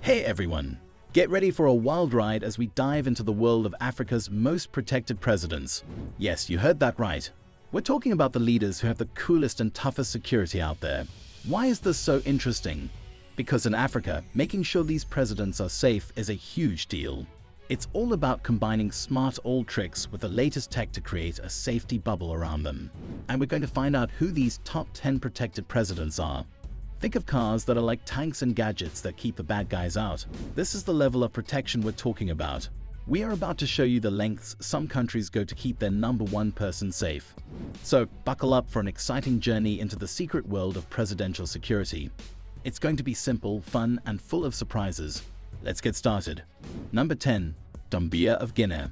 Hey everyone! Get ready for a wild ride as we dive into the world of Africa's most protected presidents. Yes, you heard that right. We're talking about the leaders who have the coolest and toughest security out there. Why is this so interesting? Because in Africa, making sure these presidents are safe is a huge deal. It's all about combining smart old tricks with the latest tech to create a safety bubble around them. And we're going to find out who these top 10 protected presidents are. Think of cars that are like tanks and gadgets that keep the bad guys out. This is the level of protection we're talking about. We are about to show you the lengths some countries go to keep their number one person safe. So buckle up for an exciting journey into the secret world of presidential security. It's going to be simple, fun, and full of surprises. Let's get started. Number 10. Doumbouya of Guinea.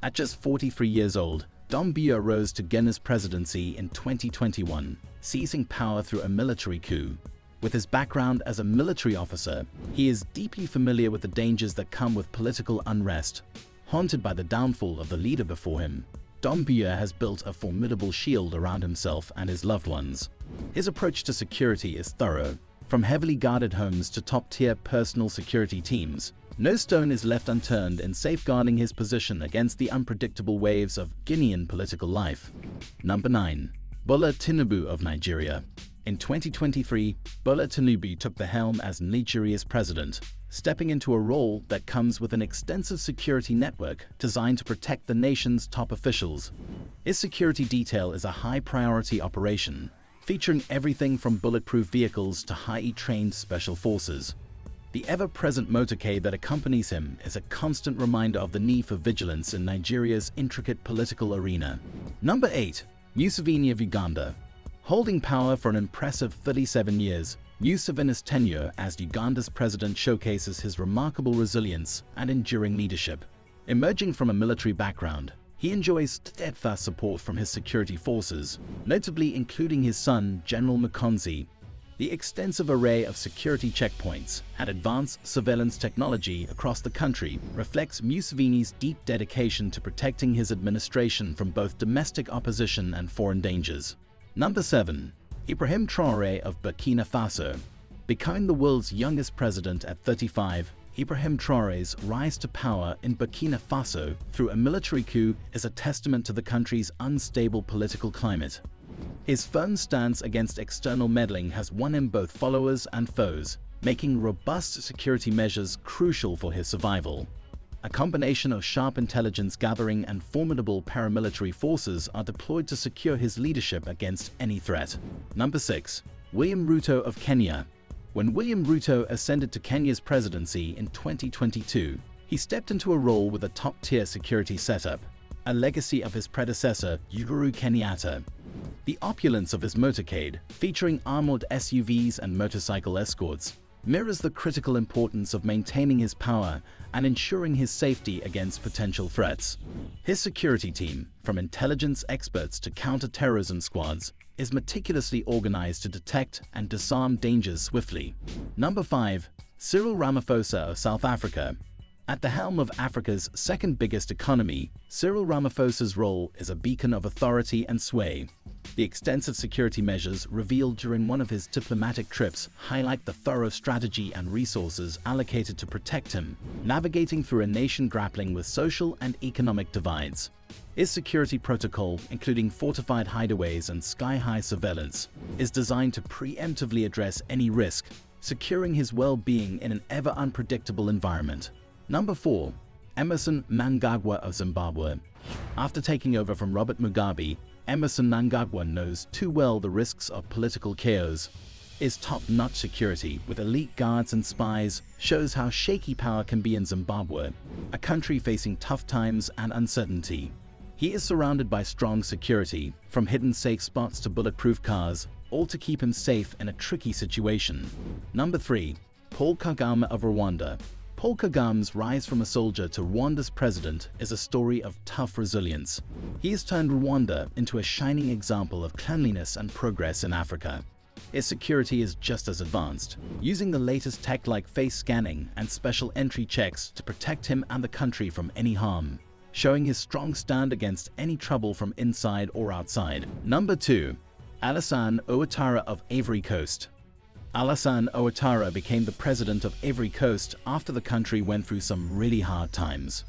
At just 43 years old, Doumbouya rose to Guinea's presidency in 2021, seizing power through a military coup. With his background as a military officer, he is deeply familiar with the dangers that come with political unrest. Haunted by the downfall of the leader before him, Doumbouya has built a formidable shield around himself and his loved ones. His approach to security is thorough. From heavily guarded homes to top-tier personal security teams, no stone is left unturned in safeguarding his position against the unpredictable waves of Guinean political life. Number 9. Bola Tinubu of Nigeria. In 2023, Bola Tinubu took the helm as Nigeria's president, stepping into a role that comes with an extensive security network designed to protect the nation's top officials. His security detail is a high-priority operation, featuring everything from bulletproof vehicles to highly trained special forces. The ever-present motorcade that accompanies him is a constant reminder of the need for vigilance in Nigeria's intricate political arena. Number 8. Museveni of Uganda. Holding power for an impressive 37 years, Museveni's tenure as Uganda's president showcases his remarkable resilience and enduring leadership. Emerging from a military background, he enjoys steadfast support from his security forces, notably including his son, General Mukonzi. The extensive array of security checkpoints and advanced surveillance technology across the country reflects Museveni's deep dedication to protecting his administration from both domestic opposition and foreign dangers. Number 7. Ibrahim Traoré of Burkina Faso. Becoming the world's youngest president at 35, Ibrahim Traoré's rise to power in Burkina Faso through a military coup is a testament to the country's unstable political climate. His firm stance against external meddling has won him both followers and foes, making robust security measures crucial for his survival. A combination of sharp intelligence gathering and formidable paramilitary forces are deployed to secure his leadership against any threat. Number 6. William Ruto of Kenya. When William Ruto ascended to Kenya's presidency in 2022, he stepped into a role with a top-tier security setup, a legacy of his predecessor, Uhuru Kenyatta. The opulence of his motorcade, featuring armored SUVs and motorcycle escorts, mirrors the critical importance of maintaining his power and ensuring his safety against potential threats. His security team, from intelligence experts to counter-terrorism squads, is meticulously organized to detect and disarm dangers swiftly. Number 5. Cyril Ramaphosa of South Africa. At the helm of Africa's second biggest economy, Cyril Ramaphosa's role is a beacon of authority and sway. The extensive security measures revealed during one of his diplomatic trips highlight the thorough strategy and resources allocated to protect him, navigating through a nation grappling with social and economic divides. His security protocol, including fortified hideaways and sky-high surveillance, is designed to preemptively address any risk, securing his well-being in an ever-unpredictable environment. Number 4. Emmerson Mnangagwa of Zimbabwe. After taking over from Robert Mugabe, Emmerson Mnangagwa knows too well the risks of political chaos. His top-notch security, with elite guards and spies, shows how shaky power can be in Zimbabwe, a country facing tough times and uncertainty. He is surrounded by strong security, from hidden safe spots to bulletproof cars, all to keep him safe in a tricky situation. Number 3. Paul Kagame of Rwanda. Paul Kagame's rise from a soldier to Rwanda's president is a story of tough resilience. He has turned Rwanda into a shining example of cleanliness and progress in Africa. His security is just as advanced, using the latest tech like face scanning and special entry checks to protect him and the country from any harm, showing his strong stand against any trouble from inside or outside. Number 2. Alassane Ouattara of Ivory Coast. Alassane Ouattara became the president of Ivory Coast after the country went through some really hard times.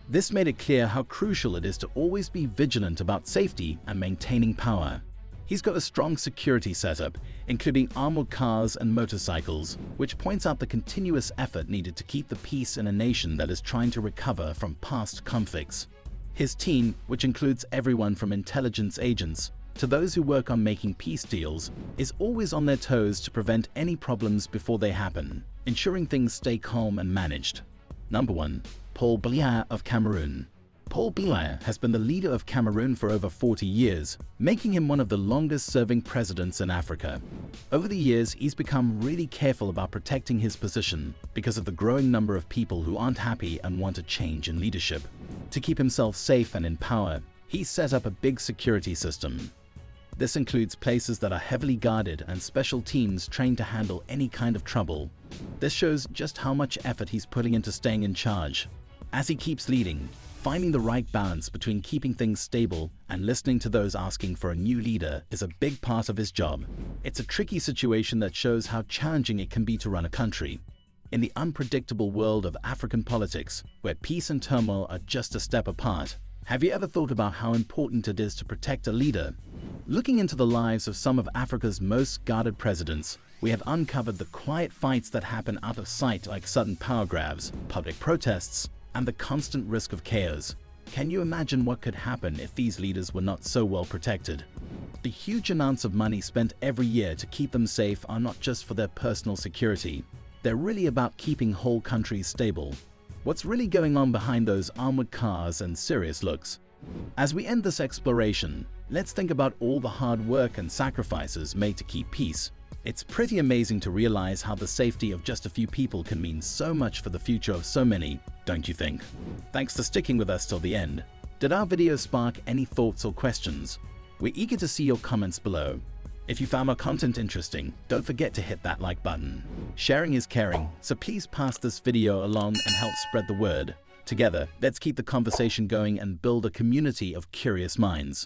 This made it clear how crucial it is to always be vigilant about safety and maintaining power. He's got a strong security setup, including armored cars and motorcycles, which points out the continuous effort needed to keep the peace in a nation that is trying to recover from past conflicts. His team, which includes everyone from intelligence agents to those who work on making peace deals, is always on their toes to prevent any problems before they happen, ensuring things stay calm and managed. Number 1. Paul Biya of Cameroon. Paul Biya has been the leader of Cameroon for over 40 years, making him one of the longest-serving presidents in Africa. Over the years, he's become really careful about protecting his position because of the growing number of people who aren't happy and want a change in leadership. To keep himself safe and in power, he's set up a big security system. This includes places that are heavily guarded and special teams trained to handle any kind of trouble. This shows just how much effort he's putting into staying in charge. As he keeps leading, finding the right balance between keeping things stable and listening to those asking for a new leader is a big part of his job. It's a tricky situation that shows how challenging it can be to run a country. In the unpredictable world of African politics, where peace and turmoil are just a step apart, have you ever thought about how important it is to protect a leader? Looking into the lives of some of Africa's most guarded presidents, we have uncovered the quiet fights that happen out of sight, like sudden power grabs, public protests, and the constant risk of chaos. Can you imagine what could happen if these leaders were not so well protected? The huge amounts of money spent every year to keep them safe are not just for their personal security. They're really about keeping whole countries stable. What's really going on behind those armored cars and serious looks? As we end this exploration, let's think about all the hard work and sacrifices made to keep peace. It's pretty amazing to realize how the safety of just a few people can mean so much for the future of so many, don't you think? Thanks for sticking with us till the end. Did our video spark any thoughts or questions? We're eager to see your comments below. If you found our content interesting, don't forget to hit that like button. Sharing is caring, so please pass this video along and help spread the word. Together, let's keep the conversation going and build a community of curious minds.